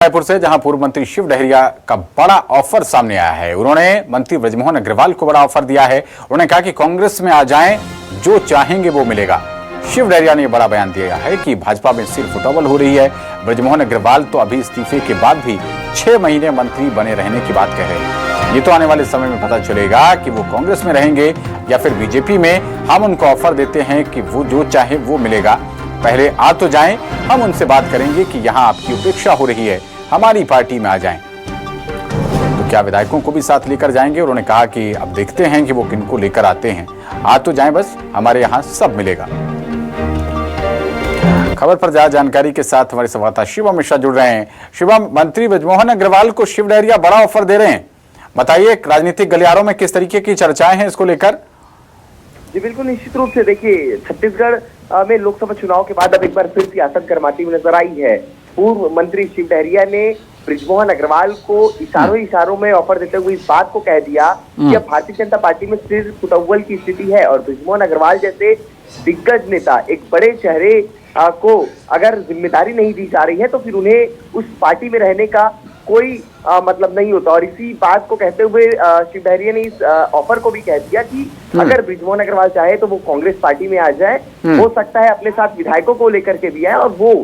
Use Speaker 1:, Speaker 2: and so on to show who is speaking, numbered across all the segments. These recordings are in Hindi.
Speaker 1: रायपुर से, जहां पूर्व मंत्री शिव डहरिया का बड़ा ऑफर सामने आया है। उन्होंने मंत्री बृजमोहन अग्रवाल को बड़ा ऑफर दिया है। उन्होंने कहा कि कांग्रेस में आ जाएं, जो चाहेंगे वो मिलेगा। शिव डहरिया ने बड़ा बयान दिया है कि भाजपा में सिर फुटबॉल हो रही है। बृजमोहन अग्रवाल तो अभी इस्तीफे के बाद भी 6 महीने मंत्री बने रहने की बात कह रहे हैं। ये तो आने वाले समय में पता चलेगा कि वो कांग्रेस में रहेंगे या फिर बीजेपी में। हम उनको ऑफर देते हैं कि वो जो चाहे वो मिलेगा, पहले आ तो जाएं, हम उनसे बात करेंगे कि यहाँ आपकी उपेक्षा हो रही है, हमारी पार्टी में आ जाएं। तो क्या विधायकों को भी साथ लेकर जाएंगे? उन्होंने कहा कि अब देखते हैं कि वो किनको लेकर आते हैं। आ तो जाएं बस, हमारे यहाँ सब मिलेगा। खबर पर ज्यादा जानकारी के साथ हमारे संवाददाता शिवम मिश्रा जुड़ रहे हैं। शिवम, मंत्री बृजमोहन अग्रवाल को शिव डहरिया बड़ा ऑफर दे रहे हैं, बताइए राजनीतिक गलियारों में किस तरीके की चर्चाएं हैं इसको लेकर?
Speaker 2: जी बिल्कुल, निश्चित रूप से देखिए, छत्तीसगढ़ में लोकसभा चुनाव के बाद अब एक बार फिर सियासत गरमाती हुई नजर आई है। पूर्व मंत्री शिव डहरिया ने बृजमोहन अग्रवाल को इशारों में ऑफर देते हुए इस बात को कह दिया कि अब भारतीय जनता पार्टी में सिर फुटअव्वल की स्थिति है और बृजमोहन अग्रवाल जैसे दिग्गज नेता, एक बड़े चेहरे को अगर जिम्मेदारी नहीं दी जा रही है तो फिर उन्हें उस पार्टी में रहने का कोई मतलब नहीं होता। और इसी बात को कहते हुए शिव डहरिया ने इस ऑफर को भी कह दिया कि अगर बृजमोहन अग्रवाल चाहे तो वो कांग्रेस पार्टी में आ जाए, हो सकता है अपने साथ विधायकों को लेकर के भी आए और वो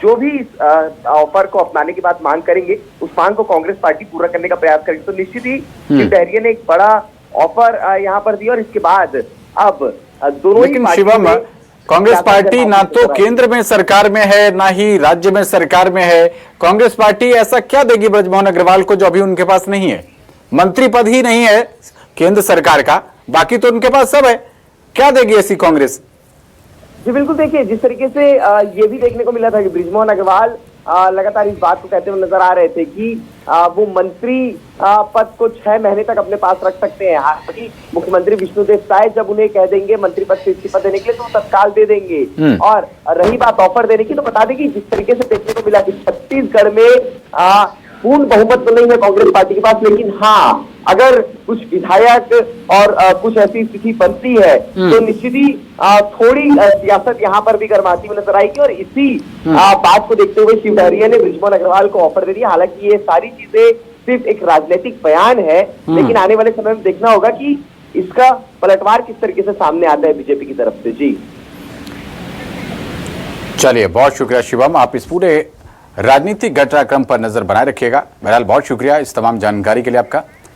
Speaker 2: जो भी इस ऑफर को अपनाने की बात मांग करेंगे, उस मांग को कांग्रेस पार्टी पूरा करने का प्रयास करेगी। तो निश्चित ही शिव डहरिया ने एक बड़ा ऑफर यहाँ पर दिया और इसके बाद अब दोनों ही
Speaker 1: कांग्रेस पार्टी ना तो केंद्र में सरकार में है, ना ही राज्य में सरकार में है। कांग्रेस पार्टी ऐसा क्या देगी बृजमोहन अग्रवाल को जो अभी उनके पास नहीं है? मंत्री पद ही नहीं है केंद्र सरकार का, बाकी तो उनके पास सब है। क्या देगी ऐसी कांग्रेस?
Speaker 2: जी बिल्कुल, देखिए जिस तरीके से ये भी देखने को मिला था कि बृजमोहन अग्रवाल लगातार इस बात को कहते हुए नजर आ रहे थे कि वो मंत्री पद को 6 महीने तक अपने पास रख सकते हैं। हालांकि मुख्यमंत्री विष्णुदेव साय जब उन्हें कह देंगे मंत्री पद से इस्तीफा देने के लिए तो तत्काल दे देंगे। और रही बात ऑफर देने की, तो बता दें कि जिस तरीके से देखने को मिला कि छत्तीसगढ़ में पूर्ण बहुमत तो नहीं है कांग्रेस पार्टी के पास, लेकिन हाँ अगर कुछ विधायक और कुछ ऐसी स्थिति बनती है तो निश्चित ही थोड़ी सियासत यहाँ पर भी गरमाती हुई नजर आएगी। और इसी बात को देखते हुए शिव डहरिया ने बृजमोहन अग्रवाल को ऑफर दे दिया। हालांकि ये सारी चीजें सिर्फ एक राजनीतिक बयान है, लेकिन आने वाले समय में देखना होगा कि इसका पलटवार किस तरीके से सामने आता है बीजेपी की तरफ से। जी
Speaker 1: चलिए, बहुत शुक्रिया शिवम, आप इस पूरे राजनीतिक घटनाक्रम पर नजर बनाए रखिएगा। बहरहाल बहुत शुक्रिया इस तमाम जानकारी के लिए आपका।